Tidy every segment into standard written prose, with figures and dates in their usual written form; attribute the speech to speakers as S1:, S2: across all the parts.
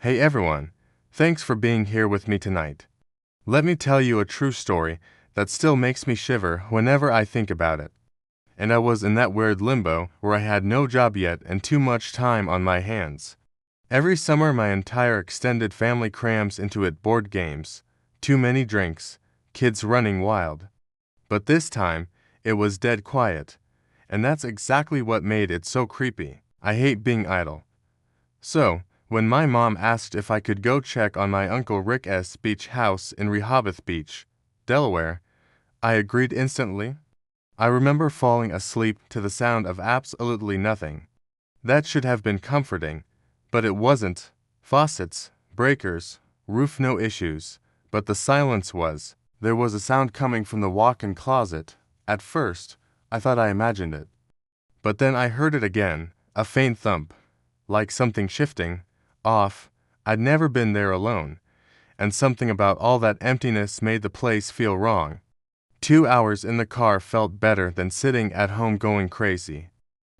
S1: Hey everyone, thanks for being here with me tonight. Let me tell you a true story that still makes me shiver whenever I think about it. And I was in that weird limbo where I had no job yet and too much time on my hands. Every summer my entire extended family crams into it: board games, too many drinks, kids running wild. But this time, it was dead quiet. And that's exactly what made it so creepy. I hate being idle. So, when my mom asked if I could go check on my Uncle Rick's beach house in Rehoboth Beach, Delaware, I agreed instantly. I remember falling asleep to the sound of absolutely nothing. That should have been comforting, but it wasn't. Faucets, breakers, roof, no issues, but the silence was. There was a sound coming from the walk-in closet. At first, I thought I imagined it. But then I heard it again, a faint thump, like something shifting off. I'd never been there alone, and something about all that emptiness made the place feel wrong. 2 hours in the car felt better than sitting at home going crazy.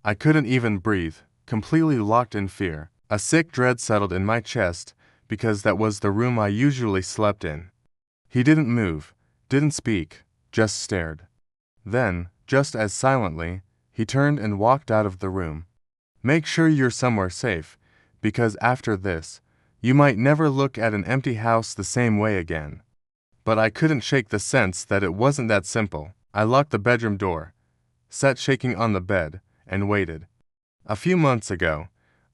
S1: I couldn't even breathe, completely locked in fear. A sick dread settled in my chest because that was the room I usually slept in. He didn't move, didn't speak, just stared. Then, just as silently, he turned and walked out of the room. Make sure you're somewhere safe, because after this, you might never look at an empty house the same way again. But I couldn't shake the sense that it wasn't that simple. I locked the bedroom door, sat shaking on the bed, and waited. A few months ago,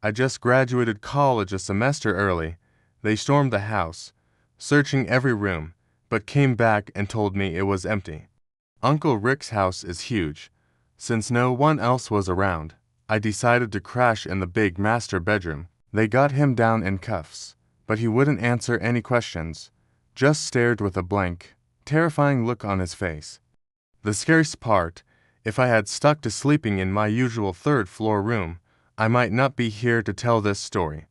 S1: I just graduated college a semester early. They stormed the house, searching every room, but came back and told me it was empty. Uncle Rick's house is huge. Since no one else was around, I decided to crash in the big master bedroom. They got him down in cuffs, but he wouldn't answer any questions, just stared with a blank, terrifying look on his face. The scariest part, if I had stuck to sleeping in my usual third-floor room, I might not be here to tell this story.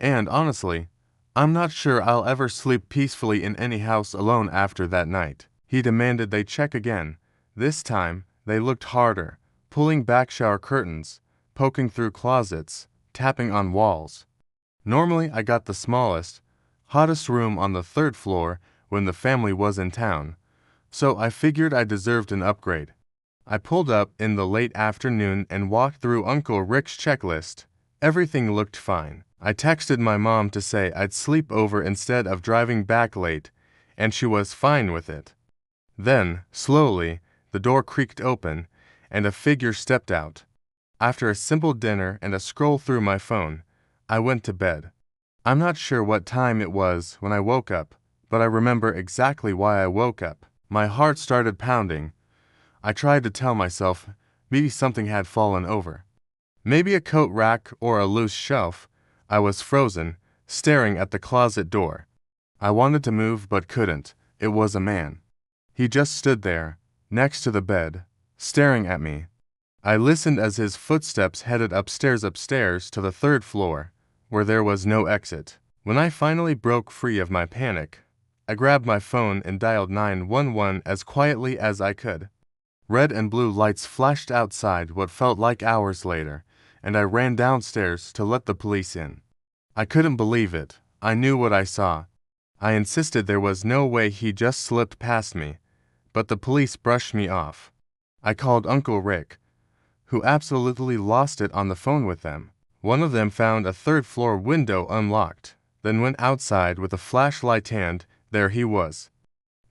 S1: And honestly, I'm not sure I'll ever sleep peacefully in any house alone after that night. He demanded they check again. This time, they looked harder, pulling back shower curtains, poking through closets, tapping on walls. Normally, I got the smallest, hottest room on the third floor when the family was in town, so I figured I deserved an upgrade. I pulled up in the late afternoon and walked through Uncle Rick's checklist. Everything looked fine. I texted my mom to say I'd sleep over instead of driving back late, and she was fine with it. Then, slowly, the door creaked open, and a figure stepped out. After a simple dinner and a scroll through my phone, I went to bed. I'm not sure what time it was when I woke up, but I remember exactly why I woke up. My heart started pounding. I tried to tell myself maybe something had fallen over. Maybe a coat rack or a loose shelf. I was frozen, staring at the closet door. I wanted to move but couldn't. It was a man. He just stood there, next to the bed, staring at me. I listened as his footsteps headed upstairs to the third floor, where there was no exit. When I finally broke free of my panic, I grabbed my phone and dialed 911 as quietly as I could. Red and blue lights flashed outside what felt like hours later, and I ran downstairs to let the police in. I couldn't believe it. I knew what I saw. I insisted there was no way he just slipped past me, but the police brushed me off. I called Uncle Rick, who absolutely lost it on the phone with them. One of them found a third-floor window unlocked, then went outside with a flashlight hand. There he was.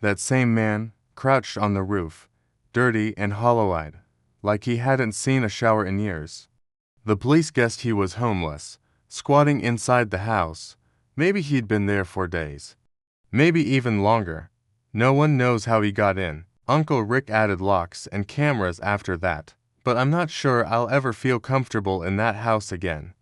S1: That same man, crouched on the roof, dirty and hollow-eyed, like he hadn't seen a shower in years. The police guessed he was homeless, squatting inside the house. Maybe he'd been there for days. Maybe even longer. No one knows how he got in. Uncle Rick added locks and cameras after that, but I'm not sure I'll ever feel comfortable in that house again.